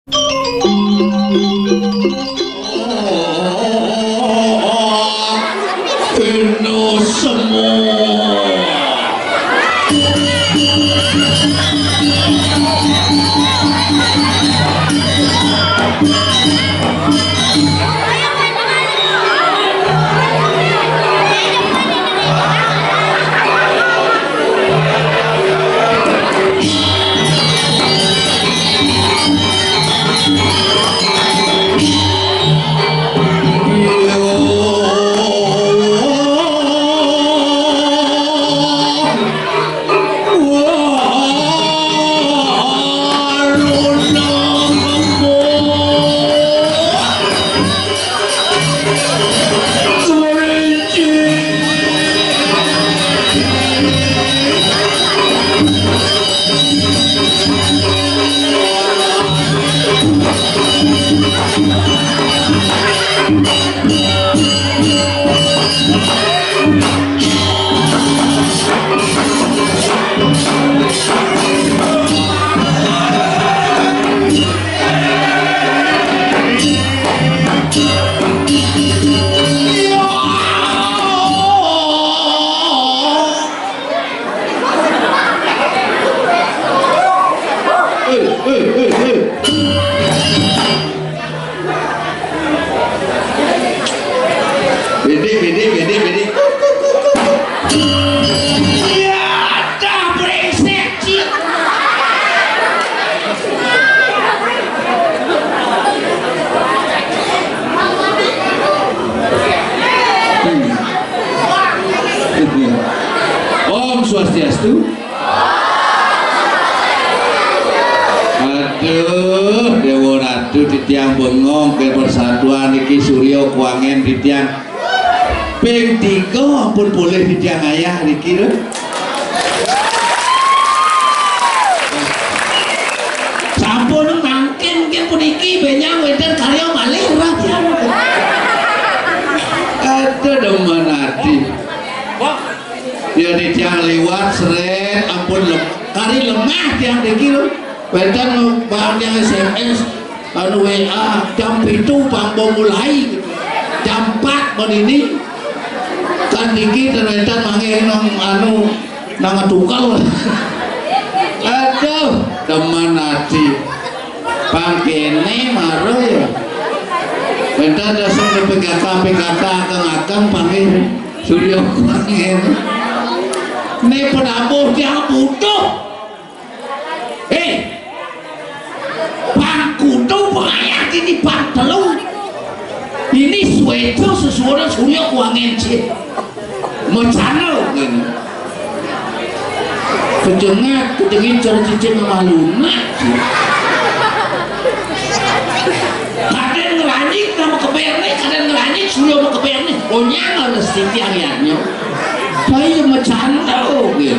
Penuh semua. Om Swastiastu. Aduh, Dewa Ratu titiang bengong ke persatuan iki Suryo Kuangen titiang ping 3 pun boleh titiang ayah niki lho. Sampun mangkin nggih puniki benyang weden karya malih rakyat. Aduh demen ati. Ya titiang liwat seret ampun kari lemah tiang niki lho. Wenten bang yang SMS anu WA jam 7 bang mau mulai jam 4 bon ini kan niki terwenten mangke nang anu nang tukal. Aduh teman ati pangkene maro ya wenten dasar PKK kang panggil Suryo Kuangen ne penabuh yang butuh Kudu pengayat ini pantelung ini suatu sesuatu Suryo Kuangen cik macana gini kejengin cara cicit memaluna kadang ngelanjik nama keberni kadang ngelanjik Suryo mau keberni ohnya harus titiang-tiangnya saya macana gini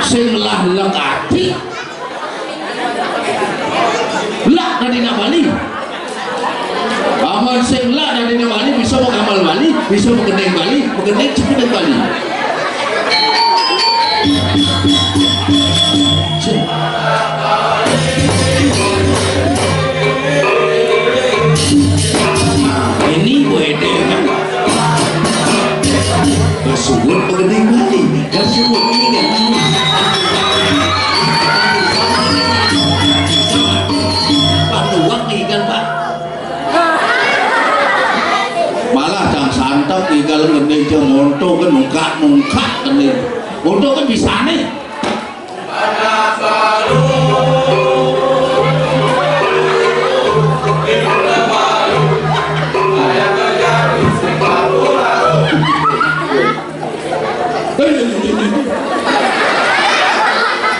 sing lah lekati lah dari Bali aman sing lah dari Bali bisa mau ngamal Bali bisa mau gendeng Bali gendeng cepet Bali ini wede kan bersubur gendeng Bali dan subur ini malah jangan santap kalau gede jeng monto kan nungkak kan monto kan bisa nih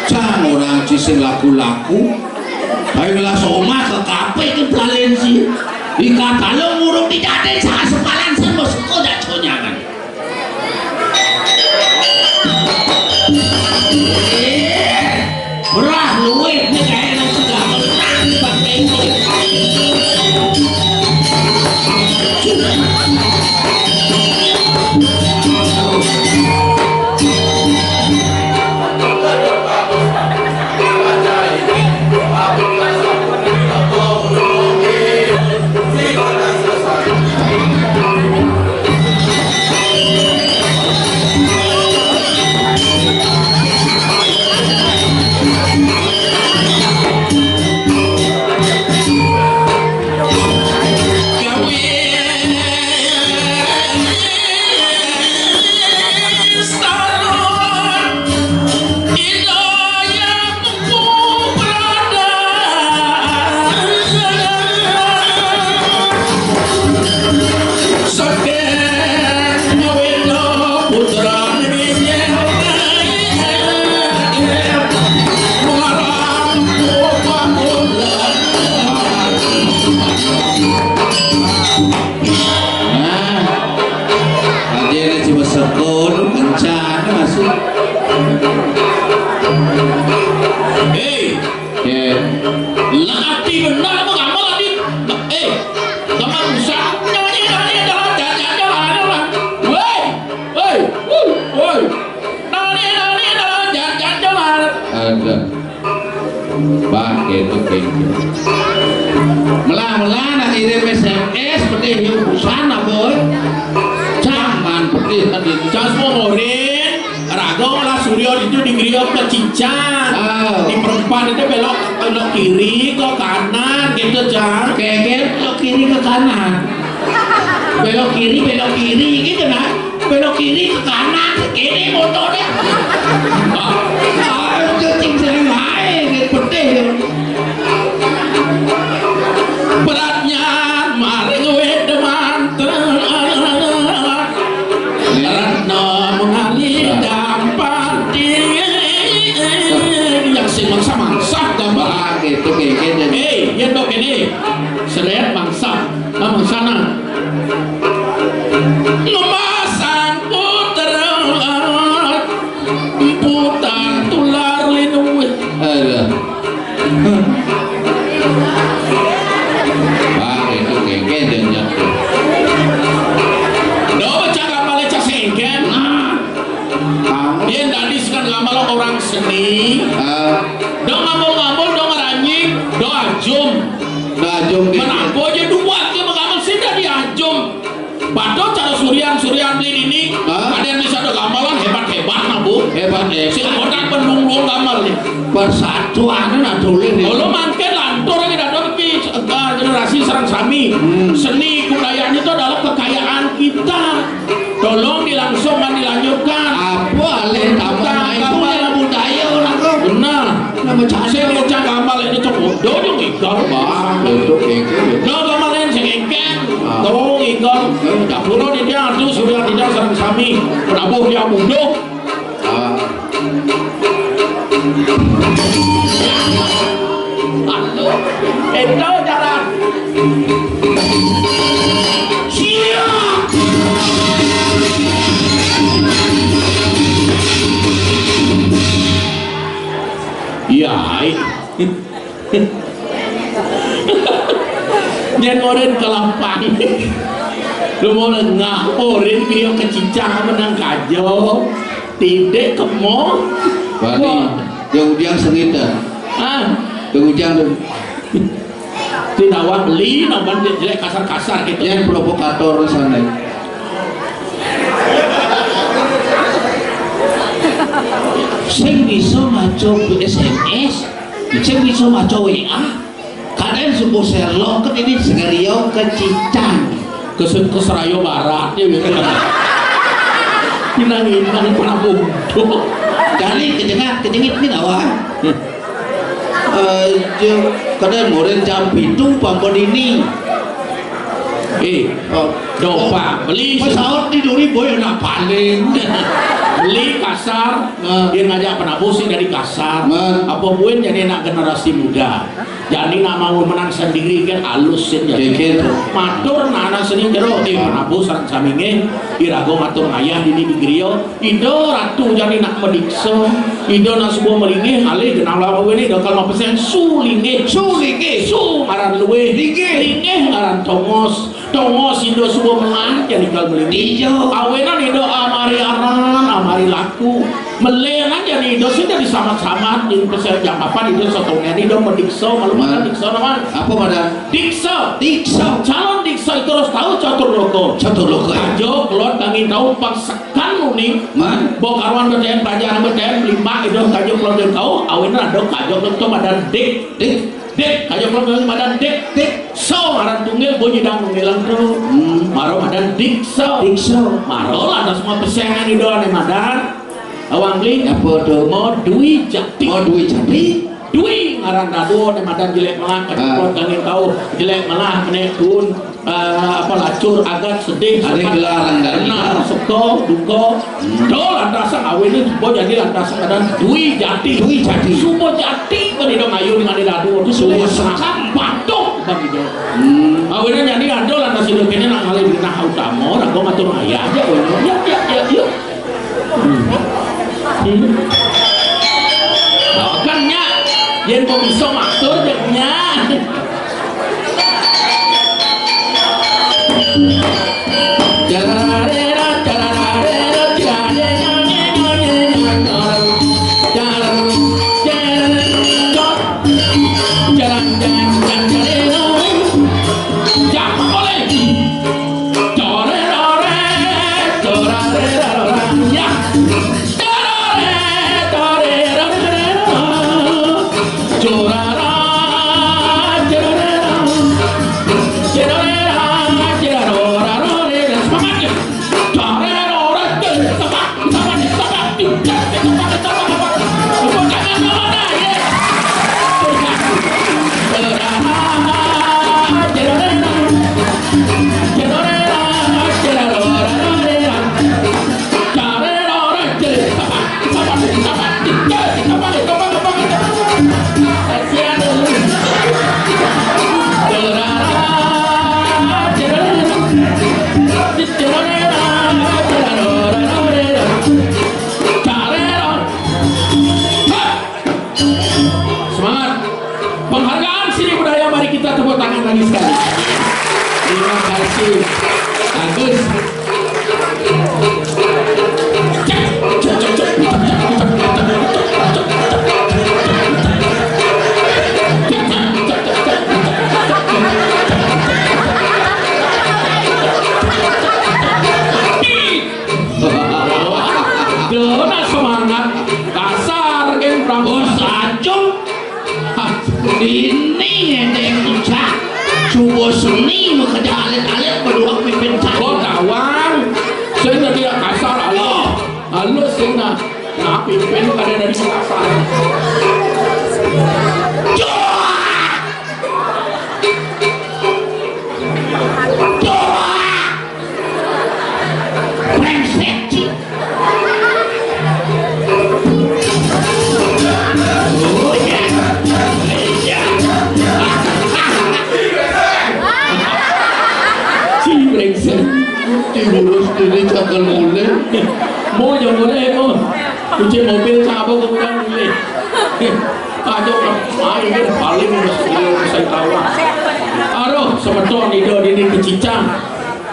jangan orang cising laku-laku ayolah soma ke kape ke Valensi dikata lo ngurung tidak ada sangat sepalan sama suku dan conyangan berah luwih nih kayak yang sudah menang pakai ini benar apa kamu tadi? Kamu usah nyanyi jalan. Woi, nyanyi jalan. Ada. Pakai itu kengkeng. Melah nak kirim SMS seperti busana boy. Jangan seperti tadi. Jangan semua ngorin. Raga olah Suryo itu di Griok ke Cincang. Di perempuan itu belok kiri ke kanan gitu Jang. Kengkeng belok kiri ke kanan. Belok kiri gitu nak. Belok kiri ke kanan, ke kiri motornya. Cacing sering main gitu pedih. Beratnya mari wedeman Ratna mengalir dampati yang sing mangsa gambar gitu kengkeng. ya dok ini seret mangsa sana lumasan putar tular linuit Pakai itu kengkeng dan jatuh. baca gamal ecak sengken dia tadi sekarang gamal orang seni dong ngamul dong ngeranyik dong ajum menanggo aja dua dia mengamal sudah diajum Bado cara Suryan beli ini ada yang bisa ada gamalan hebat nabu Hebat si orang penunggung gamal nih persatuan nak tulis. kalau mangke lantur ini ada generasi serang sami seni kebudayaan itu adalah kekayaan kita tolong dilanjutkan Apa le tambah itu adalah budaya orang kau. benar Nama cari saya bocah gamal ini cukup dong ikal bang itu kengkeng. no gamal yang sengengken dong ikal dapuro di dia aduh sudah tidak serang sami prabowo dia mudo aduh itu jalan siap iya jangan orang kelampang lu mau lengah orang dia kecincang menang kajo tidak kemo Bali yang sengita. Ujang tuh. Tidak awak beli nomor jelek kasar-kasar gitu Yang provokator sana. Sing bisa maco SMS, sing bisa maco WA. Kalian subuh Sherlock kan ini segario ke Cincang, ke Serayo Barat ya gitu kan. Inang pernah bodoh. Kali kejengit ini awak. Kadang murid jam itu pampon ini. Dopa beli pesawat tiduri boy nak paling. Beli kasar dia ngajak penabusi dari kasar apa buin jadi anak generasi muda jadi nak mau menang sendiri kan halusin jadi gitu matur anak seni jero penabus sareng saminge irago matur ngayah dini di griyo ido ratu jadi nak medikso ido nak sebuah melingi alih genang lawa ini dokal mau pesen su ngaran luwe linge ngaran tongos ido sebuah melang jadi kal melingi awenan ido amari aran amari laku melen aja nih ido sudah disamat-samat di pesel jam apa ido sotongnya ido medikso malu mana dikso nama apa pada dikso calon dikso itu harus tahu catur loko ajo keluar kangin tahu paksakan nih bawa karuan berdayan pelajaran berdayan 5 ido kajo keluar dari tahu awin ada kajo keluar badan dek kajo keluar badan dek so ngaran tunggil bunyi dang ngilang tuh maro badan dikso maro ada semua pesengan ido ane madan awang beli apa tuh mau duit jati duit ngaran dado nemadan jelek malah kecepot kangin tahu jelek malah menekun apa lacur agak sedih ada gelaran karena seko duko do lantasan awin itu sebuah jadi lantasan dan duit jati subuh jati kan itu ngayu dengan dado itu subuh serahkan batuk kan gitu awinnya jadi ado lantas hidup ini nak ngalih di nah utama nak gue ngatur ayah aja yuk makanya yang kok bisa matur jadinya Semangat. Penghargaan seni budaya, mari kita tepuk tangan lagi sekali. Terima kasih. Bagus. Dona semangat. Dasar geng Prabowo Sajung. Ini yang ucap coba seni bekerja alit-alit berdua pimpin Oh kawan, saya tadi kasar halo saya nak pimpin kada dari kasar. Timurus ini cakal mulai mau jangan boleh mau kunci mobil cabut kemudian mulai aja main kan paling saya tahu aduh sebetul itu ini kecicang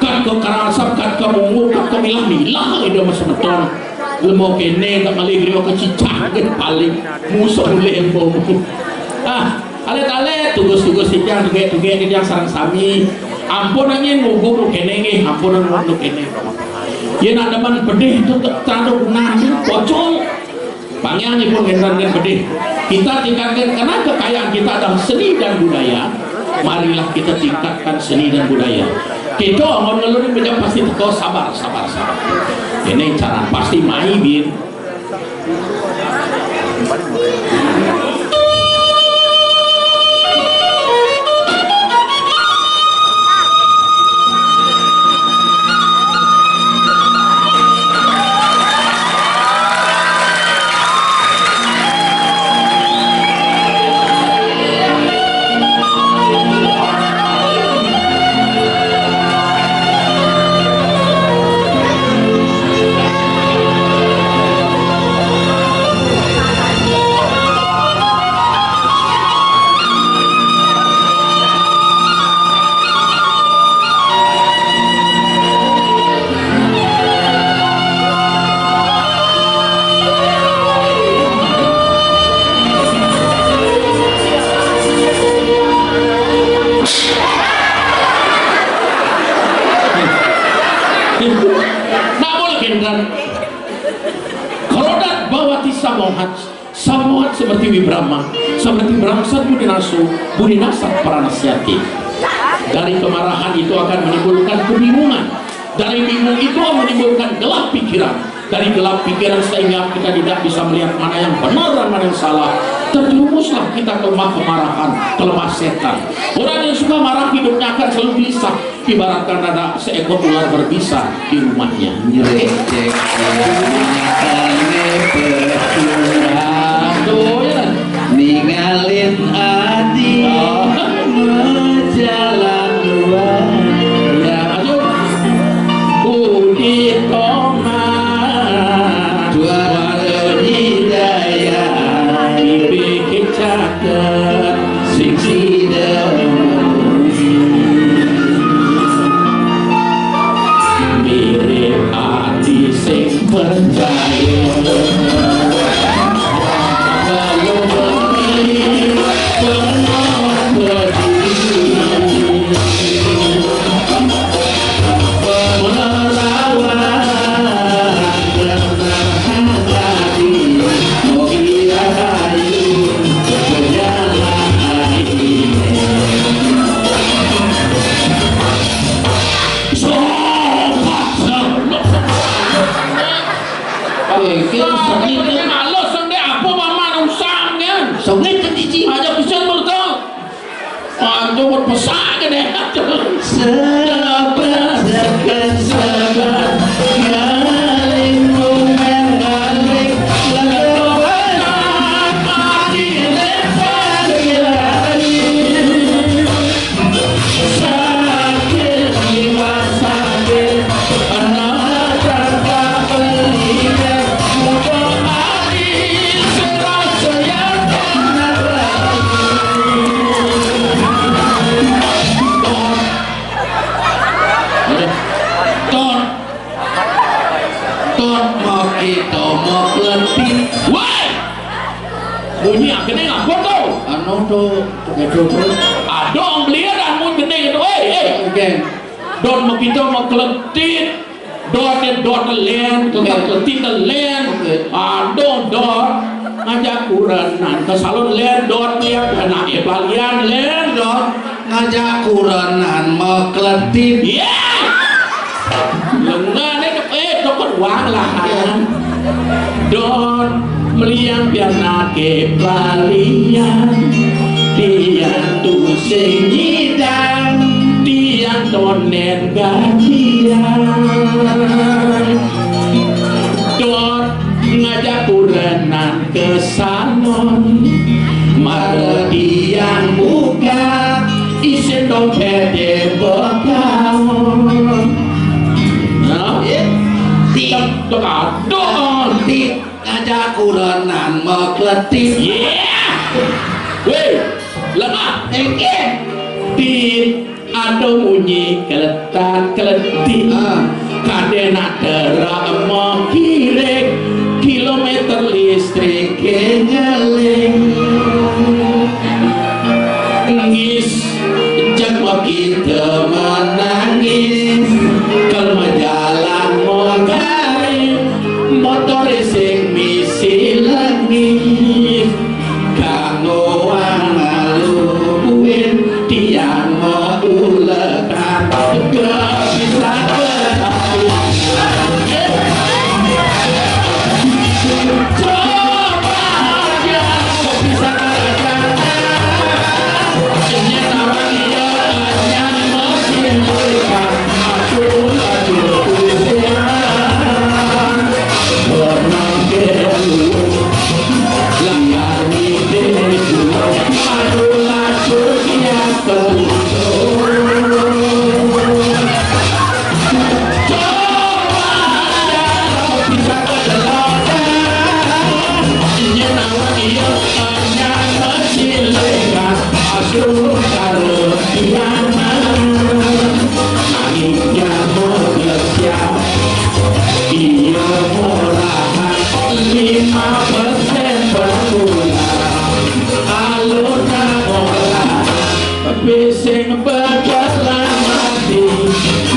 kan ke karasap kan ke mungu kan ke milah-milah itu mas sebetul lemau kene tak kali griwa kecicang kan paling musuh mulai mau alet-alet tugas-tugas yang tugas yang sarang sami ampun angin ngugup lu kene nge ampun angin lu kene ya nak deman pedih itu tanduk nasi pocol bangnya pun ngendan pedih kita tingkatkan karena kekayaan kita adalah seni dan budaya marilah kita tingkatkan seni dan budaya kita mau ngelurin menjawab pasti teko sabar ini cara pasti maibin Samohat seperti Wibrahma, seperti Bramsat Budi Nasar para nasiati. Dari kemarahan itu akan menimbulkan kebingungan. Dari bingung itu menimbulkan gelap pikiran. Dari gelap pikiran sehingga kita tidak bisa melihat mana yang benar dan mana yang salah. Terjerumuslah kita ke kemarahan, ke lemah setan. Orang yang suka marah hidupnya akan selalu gelisah. Ibaratkan ada seekor ular berbisa di rumahnya. Ninggalin hati menjalan luar ya maju budi toma dua hidayah dibikin caket siksi mirip hati sing percaya belum Itu berpesak deh. Sabar dekat sabar galing mengaling lebat mati lebat lari sakit jiwa sakit anak tanpa belikan untuk hari serasa yang pernah Ton mau kita mau letih. Woi, bunyi gede nggak foto? Anu tuh gitu tuh. Adong beliau dan mun gede itu. Oke. Don mau kita mau keletit. Dot len, keletit len. Adong dot ngajak kuranan ke salon len dot lihat anak balian len dot Ngajak kuranan mau keletit. Lengan dokter wang lah don meliang biar nake balian dia tuh senyidang dia donen gajian don ngajak kurenan ke salon mara dia buka isi dompet de bekawan Di ngajak kuranan mau keletit. Weh, lemah. Di ada bunyi keletat keletit. Kadena derak mau kirek kilometer listrik ngeling. Ngis jangan kita menangis kalau jalan mau garing motor sing misi langit kanggo ngaluin tiang mau ulekan gak bisa berhenti coba aja bisa kerjakan Bising berjalan mati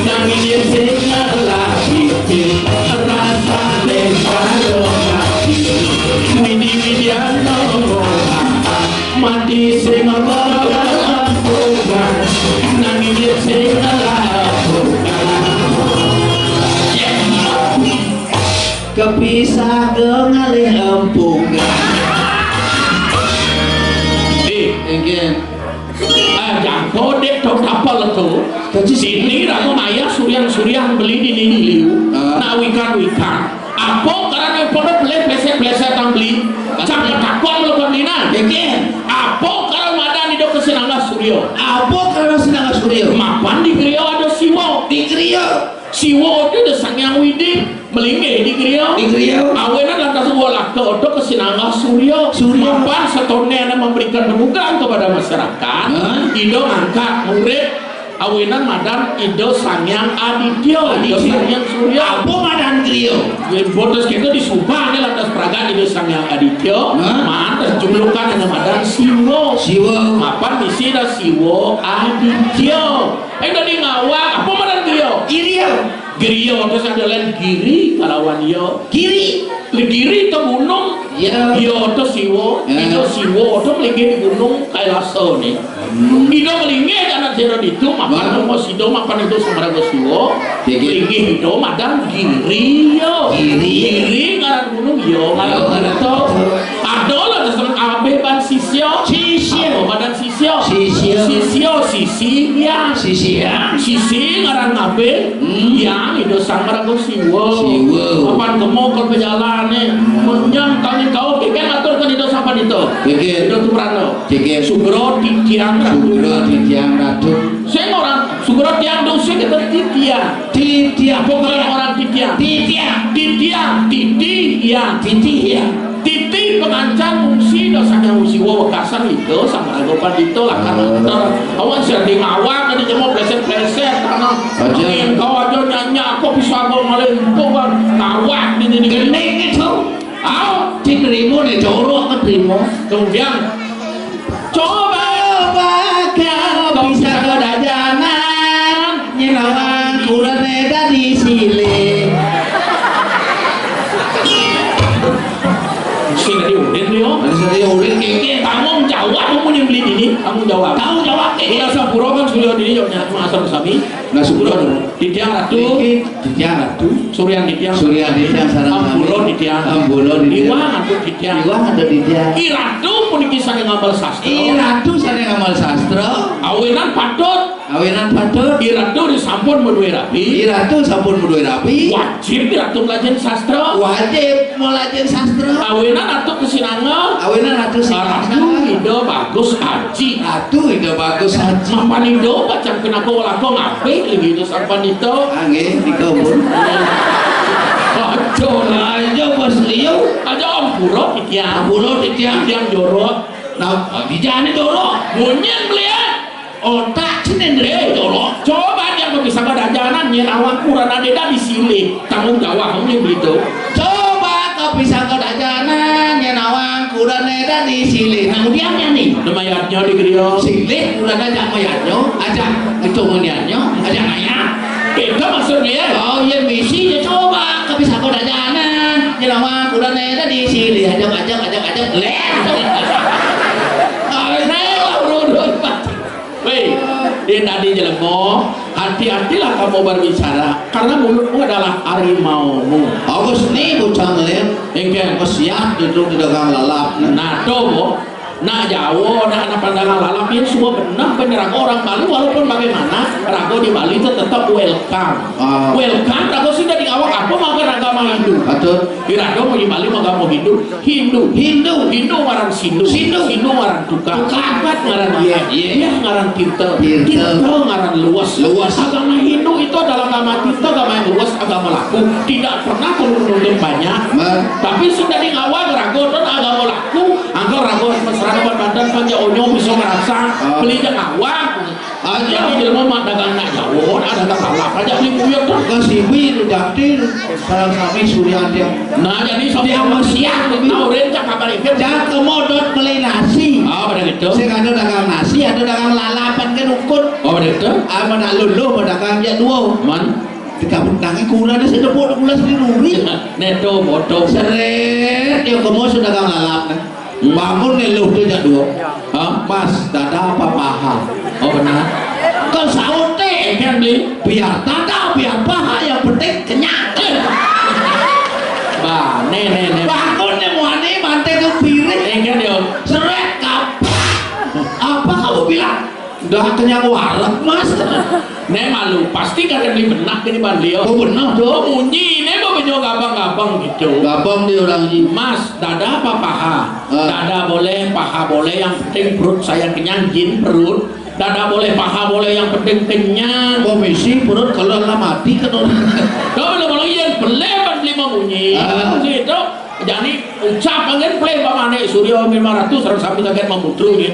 nangis sing lagi rasa desa mati widi ano mati sing berjalan nangis sing kepisah ngalih empungan. Again. Yang kodek tau kapal itu sini ramu maya suryang beli di nini liu na wikan apa karena pondok plese tang beli sampai takwa melakukan nina apa kalau madan di dok kesenangga suryo Apa karena Sinangga Suryo? mapan di Griyo ada siwo Di Griyo. siwo itu ada sangyang widi melingge di Griyo awenan lantas sebuah ke Kesinangga Suryo mapan setone yang memberikan pembukaan kepada masyarakat Ido angkat murid awenan madam Ido Sangyang Adityo Ido Sangyang Suryo Apa madan Griyo? botos kita disumpah ini lantas peragaan Ido Sangyang Adityo mantas jumlukan yang madam Siwo mapan di sini Siwo Adityo dari ngawak apa madan Griyo? Griyo terus ada lain giri kalawan yo giri itu gunung yo itu siwo itu siwo itu melinggi di gunung Kailaso nih itu melinggi karena zero itu mapan mau sido mapan itu sembarang siwo melinggi itu madang giri yo giri karena gunung yo ngaran itu ada lah dasar abe ban sisio. Sisio. Badan sisio. Sisio. Sisio sisi ya. Sisi ya. Sisi ngaran ngabe. Yang itu sang marago siwo. Siwo. Kapan kemo kol pejalane. Menyang kau keken atur kan itu sampai itu. Keken. Itu tuprano. Keken. Sugro titiang ratu. Sugro titiang ratu. Saya orang Sugro tiang dosa kita titiang. Titiang. Pokoknya orang titiang. Titiang. Titiang. Titi ya. Titi ya. Titi pengancan fungsi dosanya fungsi wawakasan itu sama agopan itu lah karena awan sering ngawak tadi jemur pleset karena ingin kau aja nyanyi aku bisa aku melempuk kan ngawak di sini Gening itu. Diterima nih jorok keterima. kemudian coba kau bisa kedajanan nyenawan kurang dari sile. sini diurin dia Saya udah keke. kamu jawab kamu yang beli ini kamu jawab udah sepuro kan sudah ini jawabnya asal sami Nah sepuluh dulu. titiang ratu Titiang ratu. suryan titiang Surya titiang sarang ambulo titiang Ambulo titiang. iwang atau titiang Iwang ada titiang. iratu pun kisah yang ngamal sastra Iratu sana ngamal sastra. awenan patut Awenan patut. iratu disampun menduwe rapi Iratu sampun berdua rapi. wajib iratu belajar sastra Wajib melajen sastra. awenan atau kesinanga Awenan ratu ratu sinasana. ido bagus aji Ratu ide bagus haji. sampan ido bacam kenapa walako ngape lagi itu sampan itu Angge di kebun. aja lah Ayo bos liu. aja om puro titiang Ambulo titiang. titiang jorok Nah di jalan dulu. bunyin beliau Otak sendiri dulu. coba dia bisa kedajanan nyen awang kurang ada di sini tanggung jawab kamu begitu Coba kau bisa kau dajanan nyenawang kurang ada di sini. Nah udiannya nih. lumayannya di griyo Silih kurang ada mayatnya. Ajak itu muniannya. Ajak nanya. itu maksudnya Oh iya misi ya coba kau bisa kau dajanan nyenawang kurang ada di sini. Ajak leh. weh dia tadi jelemo hati-hatilah kamu berbicara karena mulutmu adalah harimaumu Agus nih bocah ngeliat. engke Siap duduk di dagang lalap. nah dobo nah Jawa nah anak pandangan lalap ini semua benar orang Bali walaupun bagaimana rago di Bali itu tetap welcome welcome rago sudah di awak apa makan agama Hindu Atau di rago mau di Bali agama Hindu ngaran Sindu ngaran tukang kabat ngaran dia ngaran pinter ngaran luas agama Hindu itu adalah agama pinter agama yang luas agama laku tidak pernah turun banyak tapi sudah di awal rago dan agama laku angkau rago mesra badan panja onyo bisa merasa beli dan awak aja di rumah dagang nak Jawa ada dagang lap aja beli buyut tuh kasih bin daktil sarang sami Suryadi. nah jadi Dia mau siap nah udah cak kabar itu jangan kemodot beli nasi. pada gitu Saya ada dagang nasi, ada dagang lalapan kan ukut. pada gitu Ama nak lulu dagang dia dua. man Tiga bentangi kurang ada saya dapat gula sendiri. neto bodoh Seret dia kamu sudah dagang lalap. Bangun nih lu tuh dua. Mas, dada apa paha? oh benar Kau saute kan beli biar dada biar paha yang penting kenyang. bah nenek Bangun nih muani mantai ke piring. kan dia Seret kap. Apa kamu bilang? Udah kenyang warak mas. nek malu pasti kan beli benak ini bandio Oh benar oh dong. munyi nek mau benyo gabang gitu Gabang dia orang ini. Mas, dada apa paha? Dada boleh, paha boleh, yang penting perut saya kenyang, jin perut. Dada boleh, paha boleh, yang penting kenyang. Komisi perut kalau lah mati kan orang. Kalau boleh yang beli lima bunyi. Gitu. Jadi ucapan kan play pamane Suryo 500 harus sampai sakit memutru nih.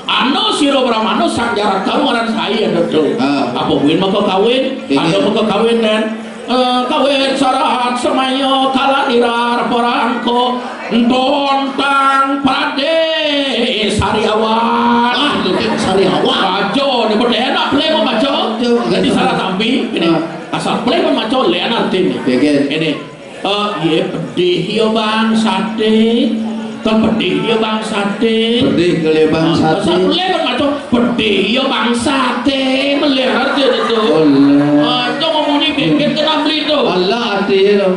Ano siro Brahmano sang jarak tahu ngaran saya betul. Apa buin mau kawin? Ada mau kawin dan kawin sarahat semayo kala dirar porangko tontang prade sariawan Sariawan bajo ni berde enak play mau bajo jadi salah sampai ini asal play mau bajo le nanti ini ye pedih yo bang sate kan pedih yo bang sate pedih kali bang sate. asal play mau bajo pedih yo bang sate melihat dia itu coba mau dibikin kena beli itu? Allah hati itu.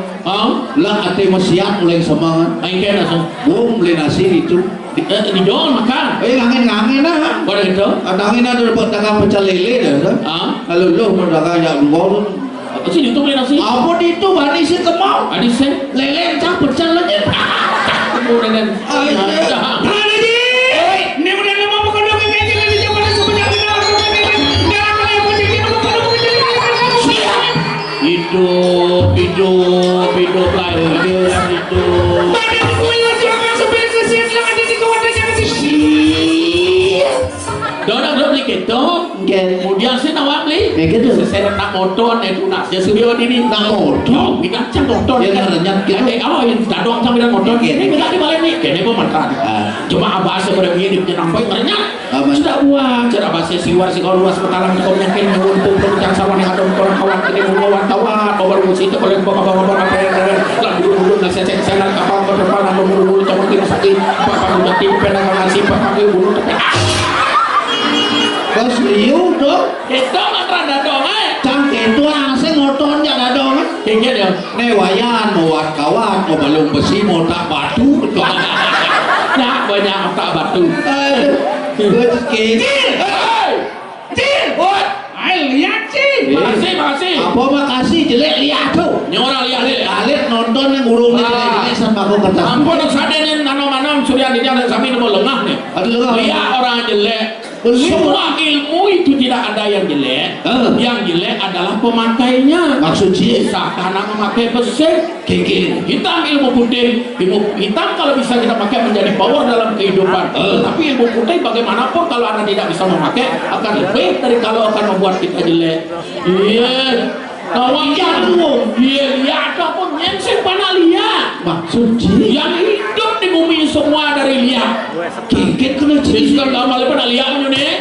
Lah hati siap mulai semangat. Aing kena so. Beli nasi itu. Di dong makan. Ngangin lah. Boleh itu? Ngangin ada dapat dagang pecel lele dah. Kalau lu mau dagang yang dua sini tuh beli nasi. Apa itu bani sih kemau? Adi sih. Lele cak pecel lagi. Kemudian. Hidup lah hidup. Dona beli gitu, kemudian sih nawak beli. Gitu. Saya nak motor, itu nak dia studio ini. Nak motor, kita cang motor. Yang renyap gitu. Oh, yang dadong cang bilang motor. Ini kita di balik nih, kene pun mantan. Cuma abah saya pada begini punya nampak renyap. Sudah buat, cara bahasa siwar si kau luas petalang kau nyakin mengumpul pencang sawan yang ada kawan ini kawan kawan. Baru musik itu boleh bawa apa yang lalu dulu nasi cek saya kapal berdepan lalu mulu coba kita sakit. Bapak udah tim penangan nasi bapak bulu tapi. Bos liu dong. Itu antara dadong Cang itu asing motornya dadong. Kayaknya dia. Newayan mau kawat mau balung besi mau tak batu betul. Nah banyak tak batu. Gue kecil. What? Lihat sih. Makasih. Apa makasih jelek lihat tuh. Nyorang lihat. Alit nonton yang urung jelek sama aku kertas. Ampun sadenin nanom-nanom surya di jalan sampai mau lengah nih. Lihat orang jelek. Semua ilmu itu tidak ada yang jelek. Yang jelek adalah pemakainya. Maksudnya karena memakai besi kekil hitam ilmu putih. Ilmu hitam kalau bisa kita pakai menjadi power dalam kehidupan. Tapi ilmu putih bagaimanapun kalau anda tidak bisa memakai akan lebih dari kalau akan membuat kita jelek. Iya. Kawan kamu, lihat apa nyenseng panah lihat. Maksudnya yang hidup di bumi semua dari lihat. Kekil kena cerita gambar pada lihat nih.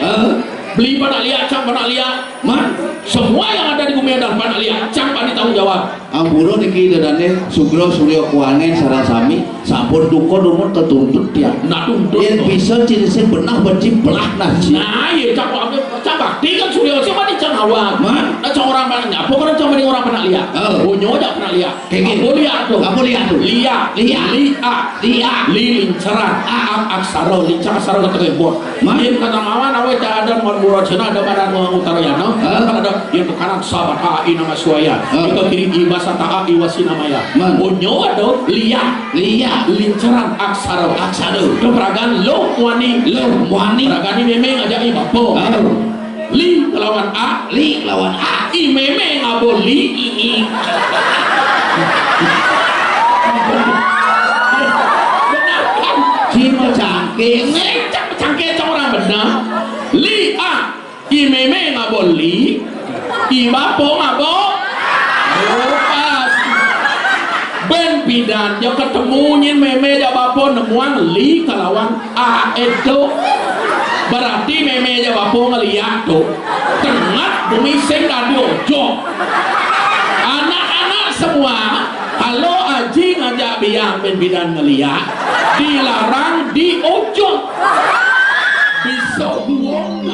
Beli pada lihat, cang pada lihat. Semua yang ada di bumi adalah pada lihat, cang pada tanggung jawab. Ampuro niki dadane Sugro Suryo Kuangen sareng sami sampun duka rumun ketuntut dia. Nah tuntut. Yen bisa cirisin benah benciplah nah. Nah, iya cang bakti kan Suryo siapa di cang awak. Nah cang orang mana nyapo kan cang orang pernah lihat. Bunyo aja pernah lihat. Kamu lihat tuh. Kamu lihat tuh. Lihat. Lincaran. Aksara lincar aksara ketebon. Main kata mawan awe ada mon burocena ada badan utara ya no. Ada yang ke kanan sahabat ai nama suaya. Ke kiri ibasa ta'a iwasi namanya. Bunyo ada lihat lincaran aksara keperagan lo wani peragani memang aja ibapo. Li lawan A, I memang abo li i. Benar kan? Cima cangking orang benar. Li A, I memang abo li, I bapo abo. Ben bidan yang ketemunya meme ya bapo nemuan li kalawan A itu. Berarti meme aja bapo ngeliat tuh tengah bumi sing ojo. Anak-anak semua kalau aji ngajak biang ben bidan ngeliat dilarang di ojo bisa buang.